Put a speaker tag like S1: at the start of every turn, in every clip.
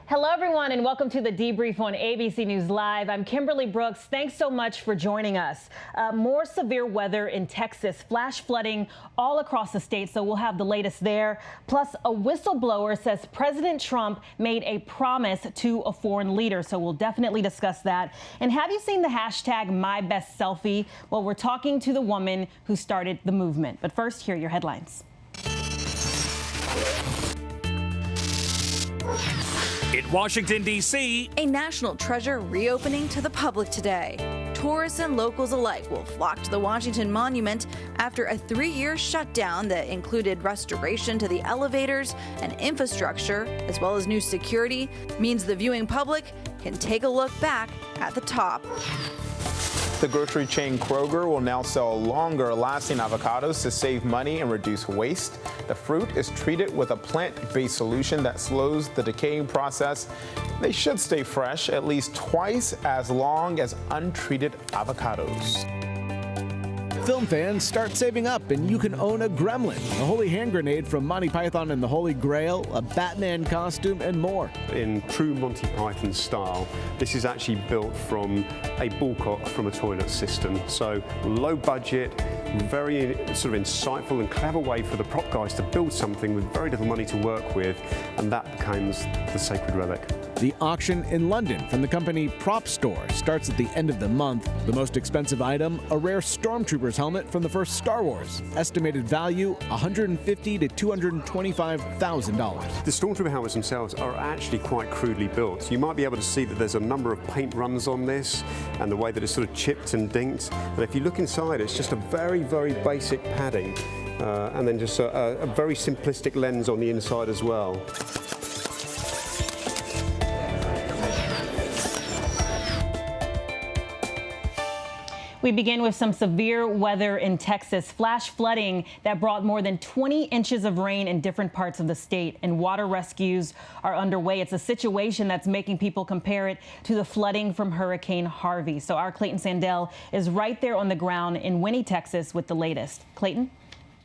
S1: Hello, everyone, and welcome to the Debrief on ABC News Live. I'm Kimberly Brooks. Thanks so much for joining us. More severe weather in Texas, flash flooding all across the state, so we'll have the latest there. Plus, a whistleblower says President Trump made a promise to a foreign leader, so we'll definitely discuss that. And have you seen the hashtag #MyBestSelfie? Well, we're talking to the woman who started the movement. But first, here are your headlines.
S2: In Washington, D.C.,
S3: a national treasure reopening to the public today. Tourists and locals alike will flock to the Washington Monument after a 3-year shutdown that included restoration to the elevators and infrastructure, as well as new security, means the viewing public can take a look back at the top.
S4: The grocery chain Kroger will now sell longer-lasting avocados to save money and reduce waste. The fruit is treated with a plant-based solution that slows the decaying process. They should stay fresh at least twice as long as untreated avocados.
S5: Film fans, start saving up and you can own a gremlin, a holy hand grenade from Monty Python and the Holy Grail, a Batman costume, and more.
S6: In true Monty Python style, this is actually built from a ballcock from a toilet system. So low budget, very sort of insightful and clever way for the prop guys to build something with very little money to work with, and that becomes the sacred relic.
S5: The auction in London from the company Prop Store starts at the end of the month. The most expensive item, a rare Stormtrooper's helmet from the first Star Wars. Estimated value, $150,000 to $225,000.
S6: The Stormtrooper helmets themselves are actually quite crudely built. You might be able to see that there's a number of paint runs on this and the way that it's sort of chipped and dinked. And if you look inside, it's just a very, very basic padding and then just a very simplistic lens on the inside as well.
S1: We begin with some severe weather in Texas. Flash flooding that brought more than 20 inches of rain in different parts of the state, and water rescues are underway. It's a situation that's making people compare it to the flooding from Hurricane Harvey. So our Clayton Sandell is right there on the ground in Winnie, Texas with the latest. Clayton?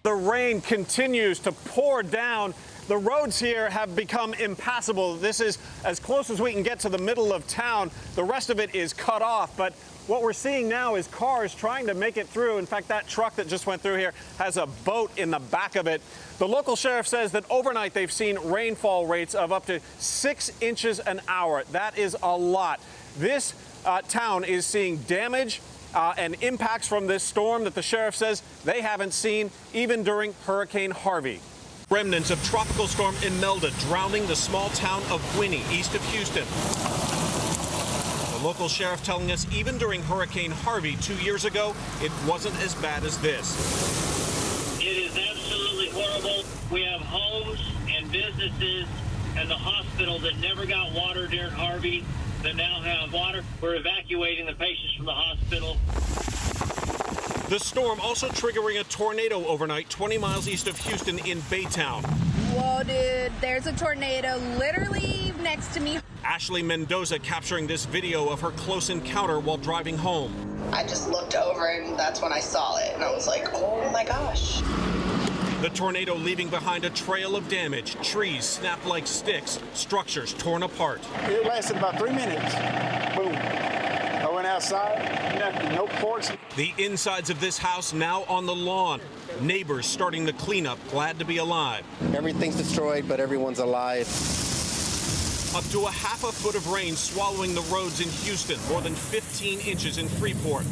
S7: The rain continues to pour down. The roads here have become impassable. This is as close as we can get to the middle of town. The rest of it is cut off, but what we're seeing now is cars trying to make it through. In fact, that truck that just went through here has a boat in the back of it. The local sheriff says that overnight they've seen rainfall rates of up to 6 inches an hour. That is a lot. This town is seeing damage and impacts from this storm that the sheriff says they haven't seen even during Hurricane Harvey.
S2: Remnants of Tropical Storm Imelda drowning the small town of Winnie, east of Houston. The local sheriff telling us even during Hurricane Harvey 2 years ago, it wasn't as bad as this.
S8: It is absolutely horrible. We have homes and businesses and the hospital that never got water during Harvey that now have water. We're evacuating the patients from the hospital.
S2: The storm also triggering a tornado overnight 20 miles east of Houston in Baytown.
S9: Whoa, dude, there's a tornado literally next to me.
S2: Ashley Mendoza capturing this video of her close encounter while driving home.
S10: I just looked over and that's when I saw it and I was like, oh my gosh.
S2: The tornado leaving behind a trail of damage. Trees snapped like sticks, structures torn apart.
S11: It lasted about 3 minutes. Boom. I went outside, nothing, no porch.
S2: The insides of this house now on the lawn. Neighbors starting the cleanup, glad to be alive.
S12: Everything's destroyed, but everyone's alive.
S2: Up to a half a foot of rain swallowing the roads in Houston, more than 15 inches in Freeport.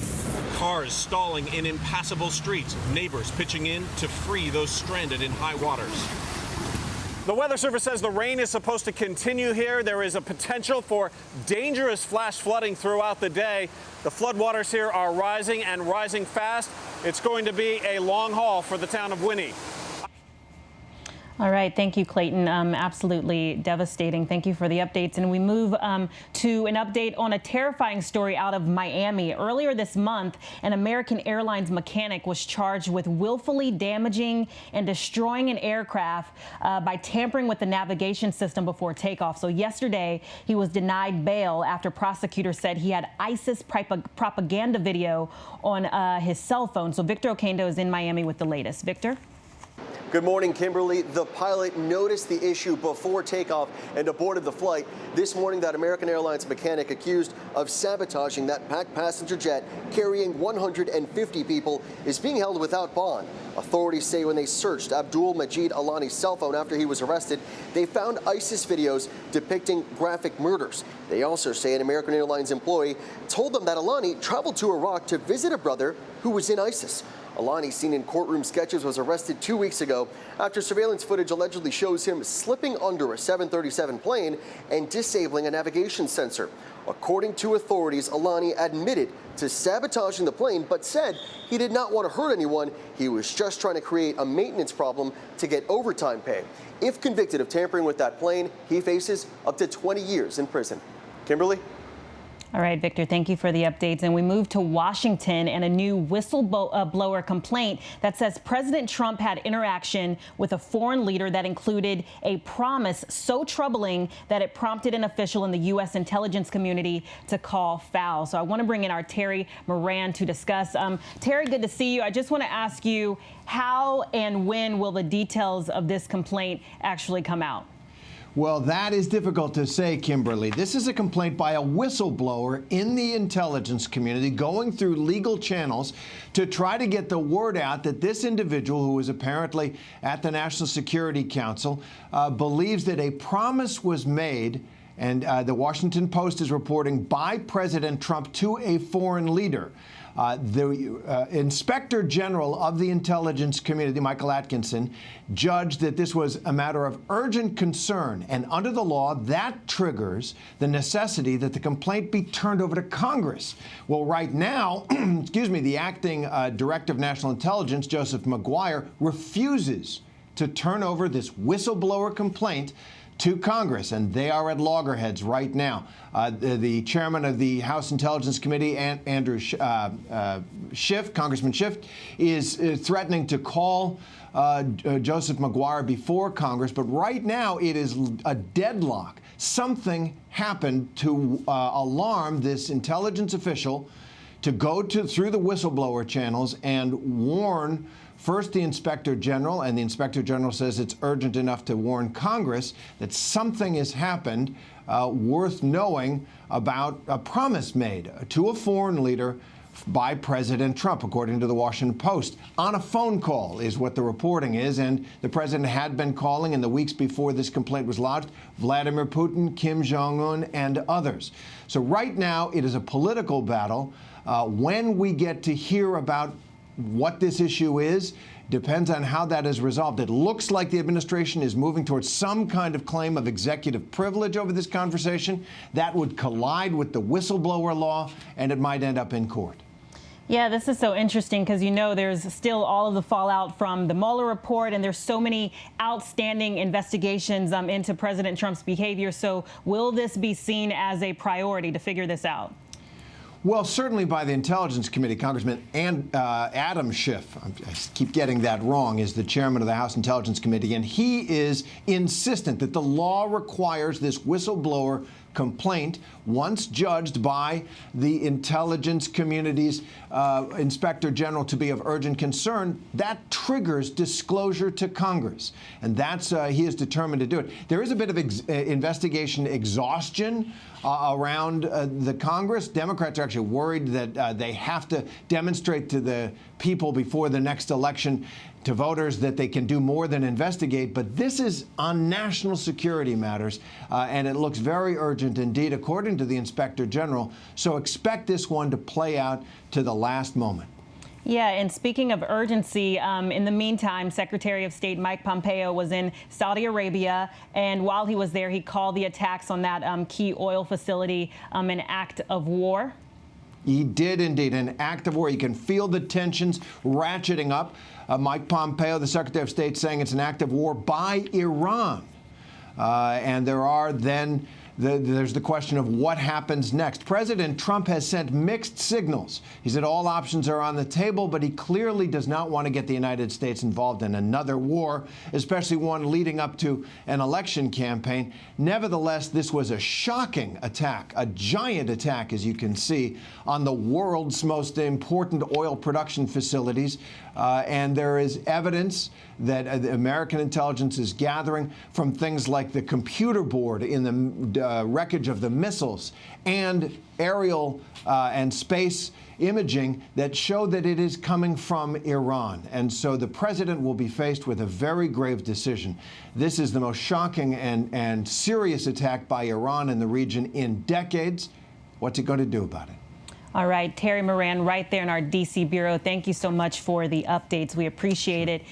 S2: Cars stalling in impassable streets, neighbors pitching in to free those stranded in high waters.
S7: The Weather Service says the rain is supposed to continue here. There is a potential for dangerous flash flooding throughout the day. The floodwaters here are rising and rising fast. It's going to be a long haul for the town of Winnie.
S1: All right. Thank you, Clayton. Absolutely devastating. Thank you for the updates. And we move to an update on a terrifying story out of Miami. Earlier this month, an American Airlines mechanic was charged with willfully damaging and destroying an aircraft by tampering with the navigation system before takeoff. So yesterday, he was denied bail after prosecutors said he had ISIS propaganda video on his cell phone. So Victor Oquendo is in Miami with the latest. Victor?
S13: Good morning, Kimberly. The pilot noticed the issue before takeoff and aborted the flight. This morning, that American Airlines mechanic accused of sabotaging that packed passenger jet carrying 150 people is being held without bond. Authorities say when they searched Abdul Majid Alani's cell phone after he was arrested, they found ISIS videos depicting graphic murders. They also say an American Airlines employee told them that Alani traveled to Iraq to visit a brother who was in ISIS. Alani, seen in courtroom sketches, was arrested 2 weeks ago after surveillance footage allegedly shows him slipping under a 737 plane and disabling a navigation sensor. According to authorities, Alani admitted to sabotaging the plane, but said he did not want to hurt anyone. He was just trying to create a maintenance problem to get overtime pay. If convicted of tampering with that plane, he faces up to 20 years in prison. Kimberly?
S1: All right, Victor, thank you for the updates. And we move to Washington and a new whistleblower complaint that says President Trump had interaction with a foreign leader that included a promise so troubling that it prompted an official in the U.S. intelligence community to call foul. So I want to bring in our Terry Moran to discuss. Terry, good to see you. I just want to ask you, how and when will the details of this complaint actually come out?
S14: Well, that is difficult to say, Kimberly. This is a complaint by a whistleblower in the intelligence community going through legal channels to try to get the word out that this individual, who is apparently at the National Security Council, believes that a promise was made, and the Washington Post is reporting, by President Trump to a foreign leader. The Inspector General of the intelligence community, Michael Atkinson, judged that this was a matter of urgent concern. And under the law, that triggers the necessity that the complaint be turned over to Congress. Well, right now, excuse me, the acting Director of National Intelligence, Joseph Maguire, refuses to turn over this whistleblower complaint to Congress, and they are at loggerheads right now. The chairman of the House Intelligence Committee, Andrew Schiff, Congressman Schiff, is threatening to call Joseph Maguire before Congress, but right now it is a deadlock. Something happened to alarm this intelligence official to go through the whistleblower channels and warn first the Inspector General, and the Inspector General says it's urgent enough to warn Congress that something has happened worth knowing about a promise made to a foreign leader by President Trump, according to the Washington Post. On a phone call is what the reporting is, and the president had been calling in the weeks before this complaint was lodged Vladimir Putin, Kim Jong-un, and others. So right now it is a political battle. When we get to hear about what this issue is depends on how that is resolved. It looks like the administration is moving towards some kind of claim of executive privilege over this conversation. That would collide with the whistleblower law, and it might end up in court.
S1: Yeah, this is so interesting because, you know, there's still all of the fallout from the Mueller report, and there's so many outstanding investigations into President Trump's behavior. So will this be seen as a priority to figure this out?
S14: Well, certainly by the Intelligence Committee. Congressman Adam Schiff, I keep getting that wrong, is the chairman of the House Intelligence Committee, and he is insistent that the law requires this whistleblower complaint, once judged by the intelligence community's Inspector General to be of urgent concern, that triggers disclosure to Congress. And that's, he is determined to do it. There is a bit of investigation exhaustion around the Congress. Democrats are actually worried that they have to demonstrate to the people before the next election, to voters, that they can do more than investigate. But this is on national security matters, and it looks very urgent indeed, according to the Inspector General. So expect this one to play out to the last moment.
S1: Yeah, and speaking of urgency, in the meantime, Secretary of State Mike Pompeo was in Saudi Arabia, and while he was there, he called the attacks on that key oil facility an act of war.
S14: He did indeed, an act of war. You can feel the tensions ratcheting up. Mike Pompeo, the Secretary of State, saying it's an act of war by Iran. And there are then there's the question of what happens next. President Trump has sent mixed signals. He said all options are on the table, but he clearly does not want to get the United States involved in another war, especially one leading up to an election campaign. Nevertheless, this was a shocking attack, a giant attack, as you can see, on the world's most important oil production facilities. And there is evidence that American intelligence is gathering from things like the computer board in the wreckage of the missiles and aerial and space imaging that show that it is coming from Iran. And so the president will be faced with a very grave decision. This is the most shocking and serious attack by Iran in the region in decades. What's he going to do about it?
S1: All right, Terry Moran, right there in our D.C. bureau. Thank you so much for the updates. We appreciate it.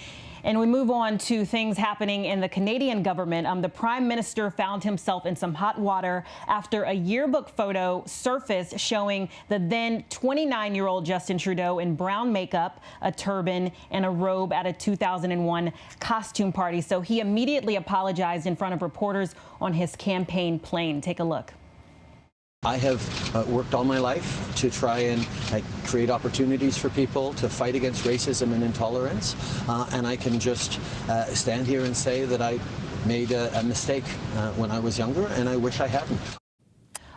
S1: And we move on to things happening in the Canadian government. The Prime Minister found himself in some hot water after a yearbook photo surfaced showing the then 29-year-old Justin Trudeau in brown makeup, a turban, and a robe at a 2001 costume party. So he immediately apologized in front of reporters on his campaign plane. Take a look.
S15: I have worked all my life to try and create opportunities for people to fight against racism and intolerance, and I can just stand here and say that I made a mistake when I was younger, and I wish I hadn't.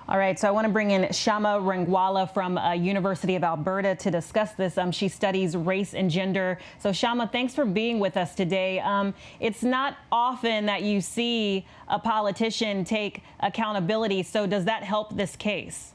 S1: All right, so I want to bring in Shama Rangwala from University of Alberta to discuss this. She studies race and gender. So Shama, thanks for being with us today. It's not often that you see a politician take accountability. So does that help this case?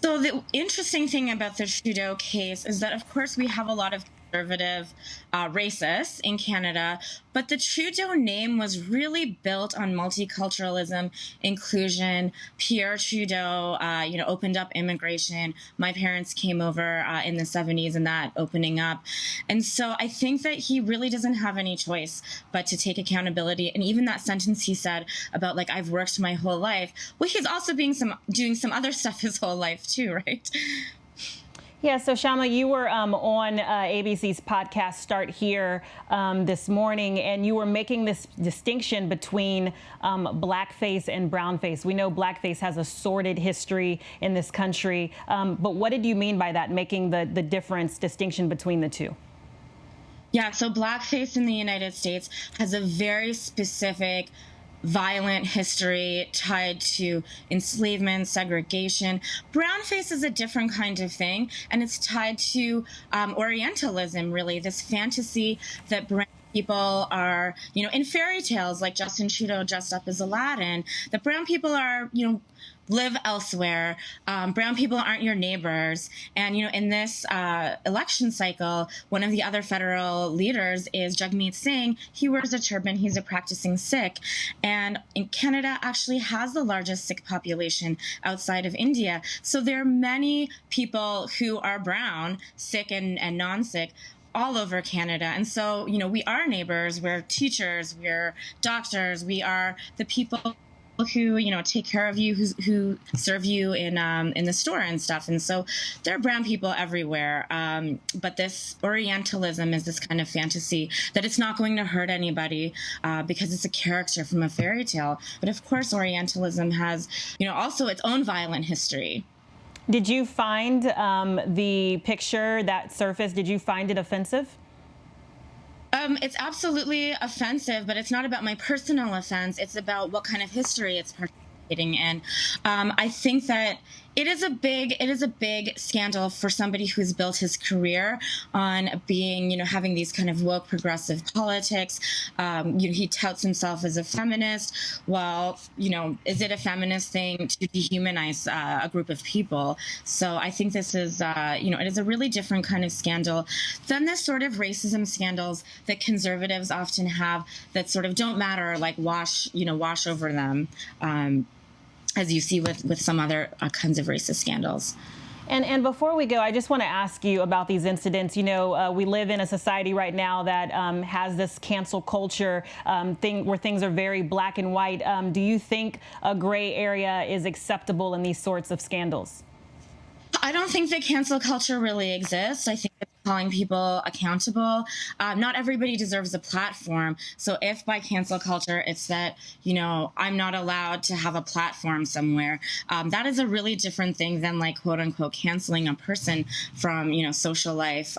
S16: So the interesting thing about the Trudeau case is that, of course, we have a lot of conservative racists in Canada, but the Trudeau name was really built on multiculturalism, inclusion. Pierre Trudeau, opened up immigration. My parents came over in the 70s and that opening up. And so I think that he really doesn't have any choice but to take accountability. And even that sentence he said about, like, I've worked my whole life. Well, he's also doing some other stuff his whole life too, right?
S1: Yeah, so Shama, you were on ABC's podcast Start Here this morning, and you were making this distinction between blackface and brownface. We know blackface has a sordid history in this country, but what did you mean by that, making the distinction between the two?
S16: Yeah, so blackface in the United States has a very specific violent history tied to enslavement, segregation. Brownface is a different kind of thing, and it's tied to Orientalism, really, this fantasy that brown people are, in fairy tales like Justin Trudeau dressed up as Aladdin, that brown people are, live elsewhere. Brown people aren't your neighbors. And, in this election cycle, one of the other federal leaders is Jagmeet Singh. He wears a turban. He's a practicing Sikh. And in Canada actually has the largest Sikh population outside of India. So there are many people who are brown, Sikh and non-Sikh, all over Canada. And so, we are neighbors. We're teachers. We're doctors. We are the people who take care of you, who serve you in the store and stuff. And so there are brown people everywhere. But this Orientalism is this kind of fantasy that it's not going to hurt anybody because it's a character from a fairy tale. But of course, Orientalism has also its own violent history.
S1: Did you find the picture that surfaced, did you find it offensive?
S16: It's absolutely offensive, but it's not about my personal offense. It's about what kind of history it's participating in. I think that it is a big scandal for somebody who's built his career on being, having these kind of woke progressive politics. He touts himself as a feminist. Well, is it a feminist thing to dehumanize a group of people? So I think this is, it is a really different kind of scandal than the sort of racism scandals that conservatives often have that sort of don't matter, like wash over them. As you see with some other kinds of racist scandals.
S1: And before we go, I just want to ask you about these incidents. We live in a society right now that has this cancel culture thing where things are very black and white. Do you think a gray area is acceptable in these sorts of scandals?
S16: I don't think that cancel culture really exists. I think it's calling people accountable. Not everybody deserves a platform. So if by cancel culture it's that, I'm not allowed to have a platform somewhere, that is a really different thing than like quote unquote canceling a person from, social life.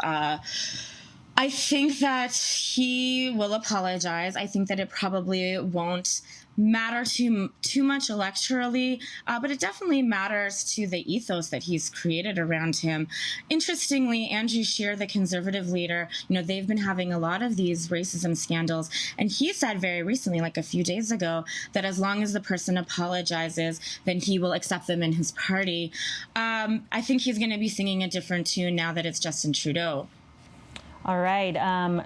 S16: I think that he will apologize. I think that it probably won't matter too much electorally, but it definitely matters to the ethos that he's created around him. Interestingly, Andrew Scheer, the conservative leader, they've been having a lot of these racism scandals, and he said very recently, like a few days ago, that as long as the person apologizes, then he will accept them in his party. I think he's going to be singing a different tune now that it's Justin Trudeau.
S1: All right,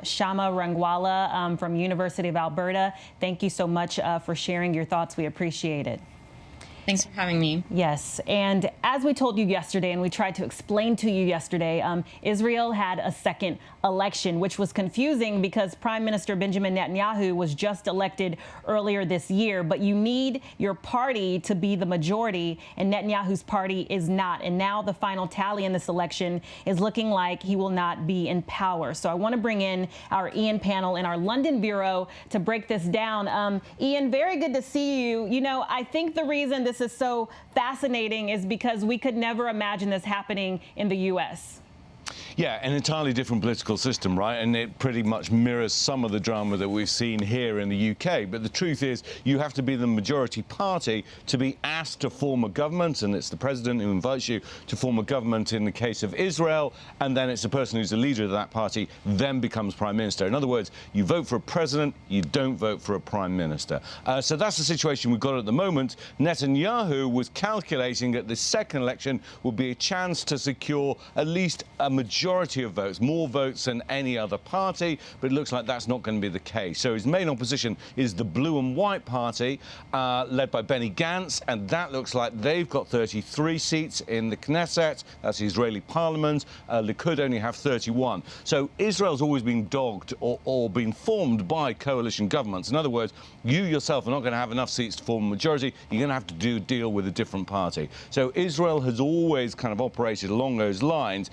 S1: Shama Rangwala from University of Alberta, thank you so much for sharing your thoughts. We appreciate it.
S16: Thanks for having me.
S1: Yes, and as we told you yesterday, and we tried to explain to you yesterday, Israel had a second election, which was confusing because Prime Minister Benjamin Netanyahu was just elected earlier this year, but you need your party to be the majority, and Netanyahu's party is not. And now the final tally in this election is looking like he will not be in power. So I want to bring in our Ian panel in our London bureau to break this down. Ian, very good to see you. I think the reason this is so fascinating is because we could never imagine this happening in the U.S.
S17: Yeah, an entirely different political system, right? And it pretty much mirrors some of the drama that we've seen here in the UK. But the truth is, you have to be the majority party to be asked to form a government, and it's the president who invites you to form a government in the case of Israel, and then it's the person who's the leader of that party then becomes prime minister. In other words, you vote for a president, you don't vote for a prime minister. So that's the situation we've got at the moment. Netanyahu was calculating that the second election would be a chance to secure at least a majority of votes, more votes than any other party, but it looks like that's not going to be the case. So his main opposition is the Blue and White Party, led by Benny Gantz, and that looks like they've got 33 seats in the Knesset, that's the Israeli parliament. Likud only have 31. So Israel's always been dogged or been formed by coalition governments. In other words, you yourself are not going to have enough seats to form a majority. You're going to have to do a deal with a different party. So Israel has always kind of operated along those lines.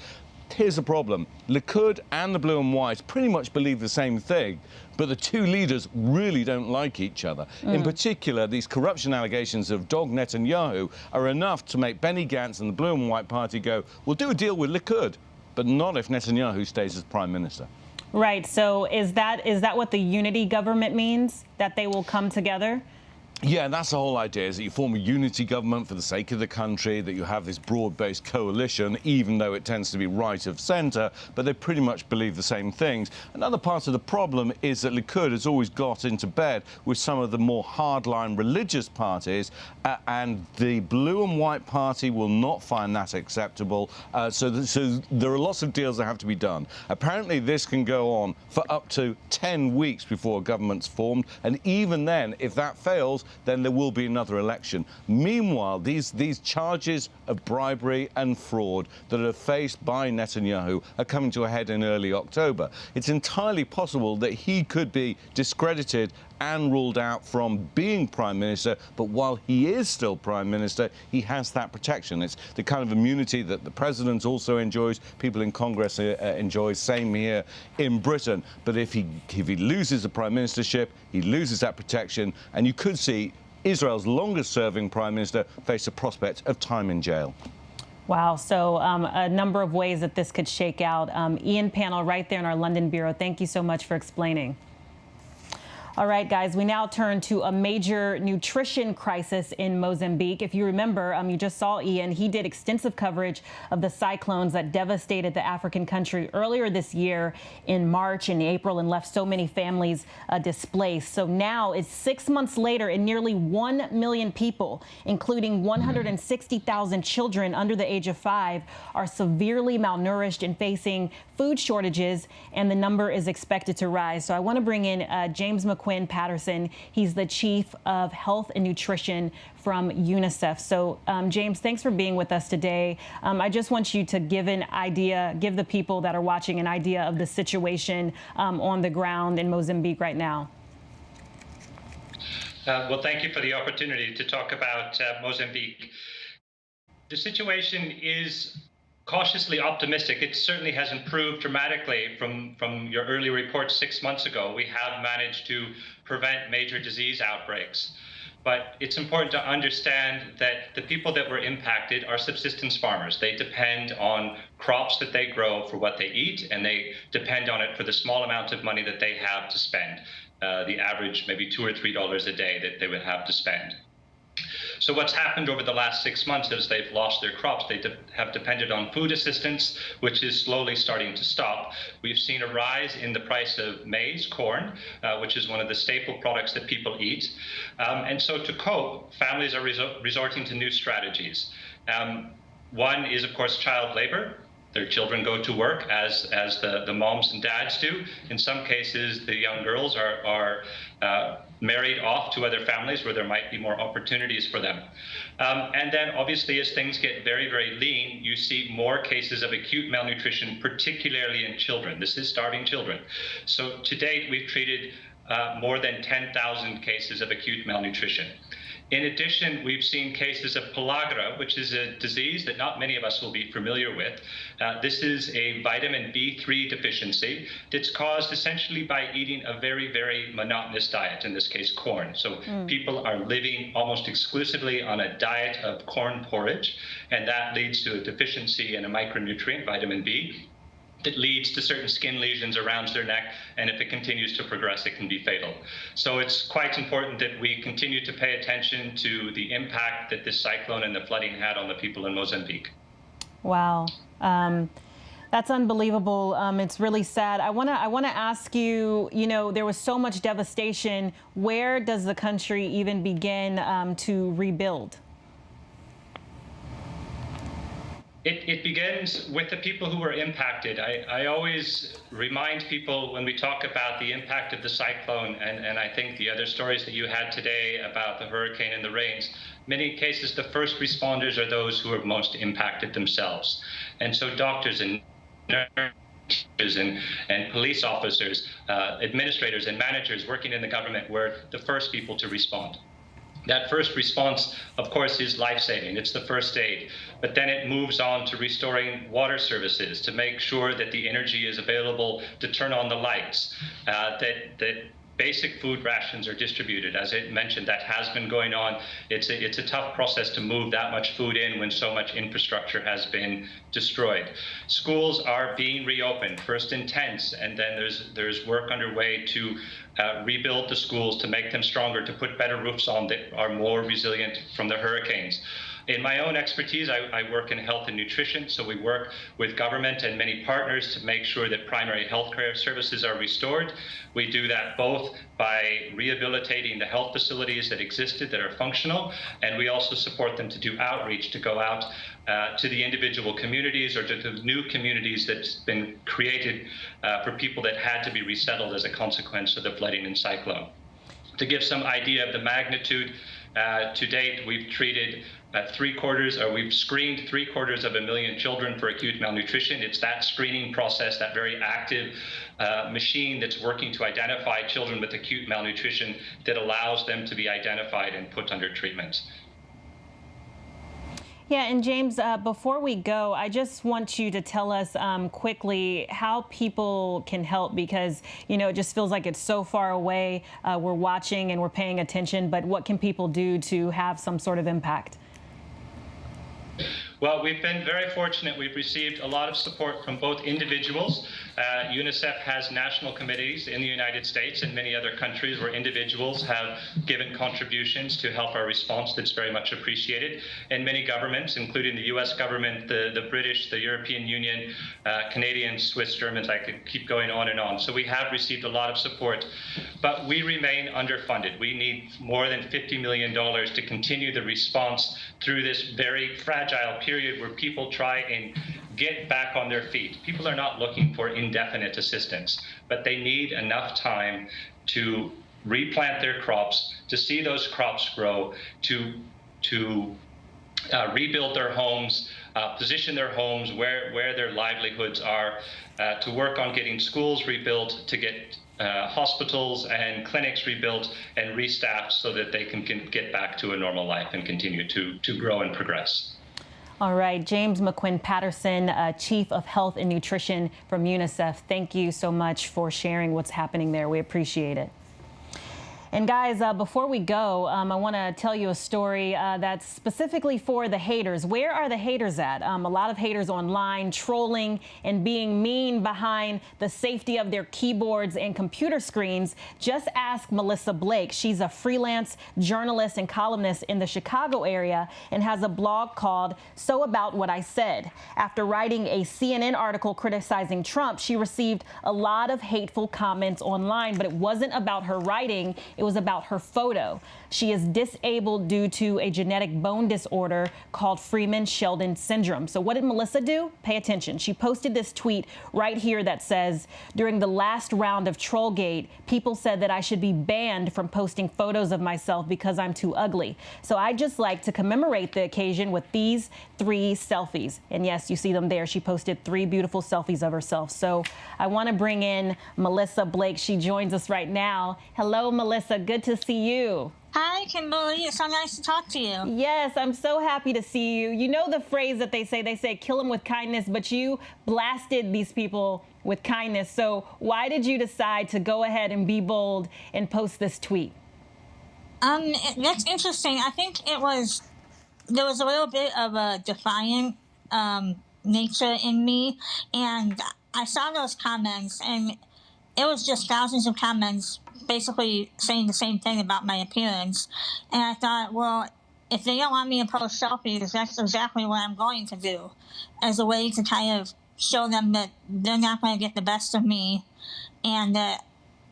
S17: Here's the problem. Likud and the Blue and White pretty much believe the same thing, but the two leaders really don't like each other. In particular, these corruption allegations of Dog Netanyahu are enough to make Benny Gantz and the Blue and White Party go, we'll do a deal with Likud, but not if Netanyahu stays as prime minister.
S1: Right. So is that what the unity government means, that they will come together?
S17: Yeah, that's the whole idea, is that you form a unity government for the sake of the country, that you have this broad-based coalition, even though it tends to be right of centre, but they pretty much believe the same things. Another part of the problem is that Likud has always got into bed with some of the more hardline religious parties, and the Blue and White Party will not find that acceptable. So there are lots of deals that have to be done. Apparently, this can go on for up to 10 weeks before a government's formed, and even then, if that fails, then there will be another election. Meanwhile, these charges of bribery and fraud that are faced by Netanyahu are coming to a head in early October. It's entirely possible that he could be discredited and ruled out from being prime minister, but while he is still prime minister, he has that protection. It's the kind of immunity that the president also enjoys, people in Congress enjoy, same here in Britain. But if he loses the prime ministership, he loses that protection, and you could see Israel's longest-serving prime minister face a prospect of time in jail.
S1: Wow. So a number of ways that this could shake out. Ian Panel right there in our London bureau, thank you so much for explaining. All right, guys, we now turn to a major nutrition crisis in Mozambique. If you remember, you just saw Ian. He did extensive coverage of the cyclones that devastated the African country earlier this year in March and April and left so many families displaced. So now it's 6 months later and nearly 1 million people, including 160,000 children under the age of 5, are severely malnourished and facing food shortages, and the number is expected to rise. So I want to bring in James Patterson. He's the chief of health and nutrition from UNICEF. So, James, thanks for being with us today. I just want you to give the people that are watching an idea of the situation on the ground in Mozambique right now.
S18: Well, thank you for the opportunity to talk about Mozambique. The situation is cautiously optimistic. It certainly has improved dramatically from your early report 6 months ago. We have managed to prevent major disease outbreaks. But it's important to understand that the people that were impacted are subsistence farmers. They depend on crops that they grow for what they eat, and they depend on it for the small amount of money that they have to spend, the average maybe $2 or $3 a day that they would have to spend. So what's happened over the last 6 months is they've lost their crops. They have depended on food assistance, which is slowly starting to stop. We've seen a rise in the price of maize, corn, which is one of the staple products that people eat. And so to cope, families are resorting to new strategies. One is, of course, child labor. Their children go to work as the moms and dads do. In some cases, the young girls are married off to other families where there might be more opportunities for them. And then obviously as things get very, very lean, you see more cases of acute malnutrition, particularly in children. This is starving children. So to date, we've treated more than 10,000 cases of acute malnutrition. In addition, we've seen cases of pellagra, which is a disease that not many of us will be familiar with. This is a vitamin B3 deficiency that's caused essentially by eating a very, very monotonous diet, in this case, corn. So people are living almost exclusively on a diet of corn porridge, and that leads to a deficiency in a micronutrient, vitamin B, that leads to certain skin lesions around their neck, and if it continues to progress, it can be fatal. So it's quite important that we continue to pay attention to the impact that this cyclone and the flooding had on the people in Mozambique.
S1: Wow. That's unbelievable. It's really sad. I want to ask you, there was so much devastation. Where does the country even begin to rebuild?
S18: It begins with the people who were impacted. I always remind people when we talk about the impact of the cyclone, and I think the other stories that you had today about the hurricane and the rains, many cases the first responders are those who are most impacted themselves. And so doctors and nurses and police officers, administrators and managers working in the government were the first people to respond. That first response, of course, is life-saving. It's the first aid. But then it moves on to restoring water services, to make sure that the energy is available to turn on the lights, that basic food rations are distributed. As I mentioned, that has been going on. It's a tough process to move that much food in when so much infrastructure has been destroyed. Schools are being reopened, first in tents, and then there's work underway to rebuild the schools, to make them stronger, to put better roofs on that are more resilient from the hurricanes. In my own expertise, I work in health and nutrition, so we work with government and many partners to make sure that primary health care services are restored. We do that both by rehabilitating the health facilities that existed that are functional, and we also support them to do outreach, to go out to the individual communities or to the new communities that's been created for people that had to be resettled as a consequence of the flooding and cyclone. To give some idea of the magnitude, to date, we've treated we've screened 750,000 children for acute malnutrition. It's that screening process, that very active machine that's working to identify children with acute malnutrition that allows them to be identified and put under treatment.
S1: Yeah, and James, before we go, I just want you to tell us quickly how people can help, because, it just feels like it's so far away. We're watching and we're paying attention, but what can people do to have some sort of impact?
S18: Well, we've been very fortunate. We've received a lot of support from both individuals. UNICEF has national committees in the United States and many other countries where individuals have given contributions to help our response. That's very much appreciated. And many governments, including the US government, the British, the European Union, Canadians, Swiss, Germans, I could keep going on and on. So we have received a lot of support, but we remain underfunded. We need more than $50 million to continue the response through this very fragile period where people try and get back on their feet. People are not looking for indefinite assistance, but they need enough time to replant their crops, to see those crops grow, to rebuild their homes, position their homes where their livelihoods are, to work on getting schools rebuilt, to get hospitals and clinics rebuilt and restaffed so that they can get back to a normal life and continue to grow and progress.
S1: All right, James McQuinn Patterson, Chief of Health and Nutrition from UNICEF. Thank you so much for sharing what's happening there. We appreciate it. And guys, before we go, I want to tell you a story that's specifically for the haters. Where are the haters at? A lot of haters online trolling and being mean behind the safety of their keyboards and computer screens. Just ask Melissa Blake. She's a freelance journalist and columnist in the Chicago area and has a blog called So About What I Said. After writing a CNN article criticizing Trump, she received a lot of hateful comments online, but it wasn't about her writing. It was about her photo. She is disabled due to a genetic bone disorder called Freeman-Sheldon syndrome. So what did Melissa do? Pay attention. She posted this tweet right here that says, during the last round of Trollgate, people said that I should be banned from posting photos of myself because I'm too ugly. So I'd just like to commemorate the occasion with these 3 selfies. And yes, you see them there. She posted 3 beautiful selfies of herself. So I want to bring in Melissa Blake. She joins us right now. Hello, Melissa. Good to see you.
S19: Hi, Kimberly. It's so nice to talk to you.
S1: Yes, I'm so happy to see you. You know the phrase that they say kill them with kindness, but you blasted these people with kindness. So why did you decide to go ahead and be bold and post this tweet?
S19: That's interesting. I think there was a little bit of a defiant nature in me, and I saw those comments, and it was just thousands of comments basically saying the same thing about my appearance. And I thought, well, if they don't want me to post selfies, that's exactly what I'm going to do, as a way to kind of show them that they're not going to get the best of me, and that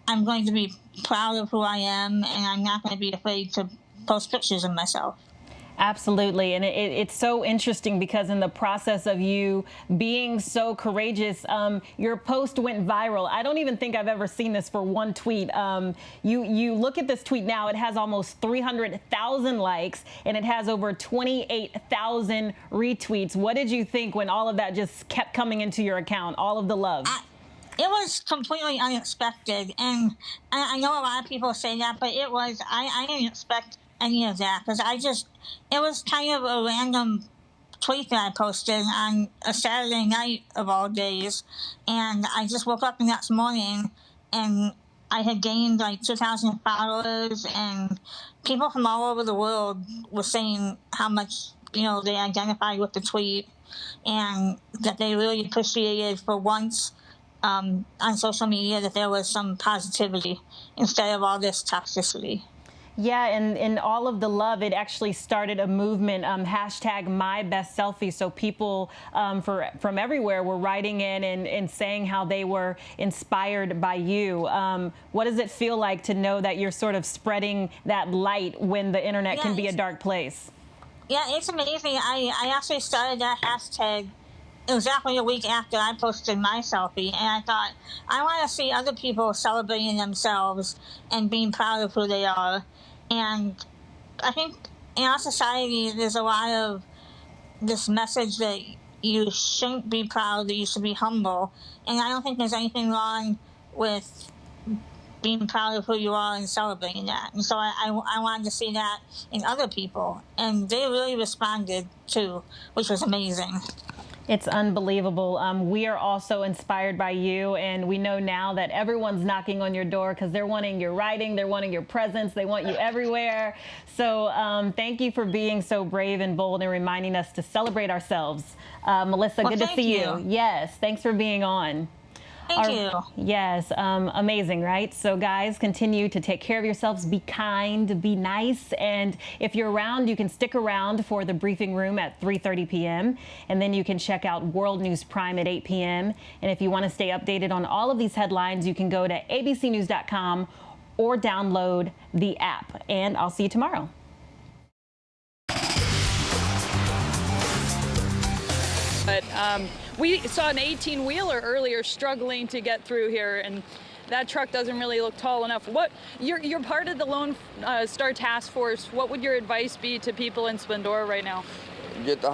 S19: I'm going to be proud of who I am, and I'm not going to be afraid to post pictures of myself.
S1: Absolutely. And it's so interesting because in the process of you being so courageous, your post went viral. I don't even think I've ever seen this for one tweet. You look at this tweet now, it has almost 300,000 likes and it has over 28,000 retweets. What did you think when all of that just kept coming into your account, all of the love?
S19: It was completely unexpected. And I know a lot of people say that, but I didn't expect any of that, because it was kind of a random tweet that I posted on a Saturday night of all days, and I just woke up the next morning and I had gained like 2,000 followers, and people from all over the world were saying how much they identified with the tweet and that they really appreciated for once on social media that there was some positivity instead of all this toxicity.
S1: Yeah, and all of the love, it actually started a movement, hashtag #MyBestSelfie. So people from everywhere were writing in and saying how they were inspired by you. What does it feel like to know that you're sort of spreading that light when the internet can be a dark place?
S19: Yeah, it's amazing. I actually started that hashtag exactly a week after I posted my selfie, and I thought, I want to see other people celebrating themselves and being proud of who they are. And I think in our society, there's a lot of this message that you shouldn't be proud, that you should be humble. And I don't think there's anything wrong with being proud of who you are and celebrating that. And so I wanted to see that in other people. And they really responded too, which was amazing.
S1: It's unbelievable. We are also inspired by you, and we know now that everyone's knocking on your door because they're wanting your writing, they're wanting your presence, they want you everywhere. So thank you for being so brave and bold and reminding us to celebrate ourselves. Melissa, good to see you. Yes, thanks for being on.
S19: Thank you.
S1: Yes, amazing, right? So guys, continue to take care of yourselves, be kind, be nice, and if you're around, you can stick around for the briefing room at 3:30 p.m. and then you can check out World News Prime at 8 p.m. And if you want to stay updated on all of these headlines, you can go to abcnews.com or download the app. And I'll see you tomorrow.
S20: But we saw an 18-wheeler earlier struggling to get through here, and that truck doesn't really look tall enough. You're part of the Lone Star Task Force. What would your advice be to people in Splendora right now?
S21: Get the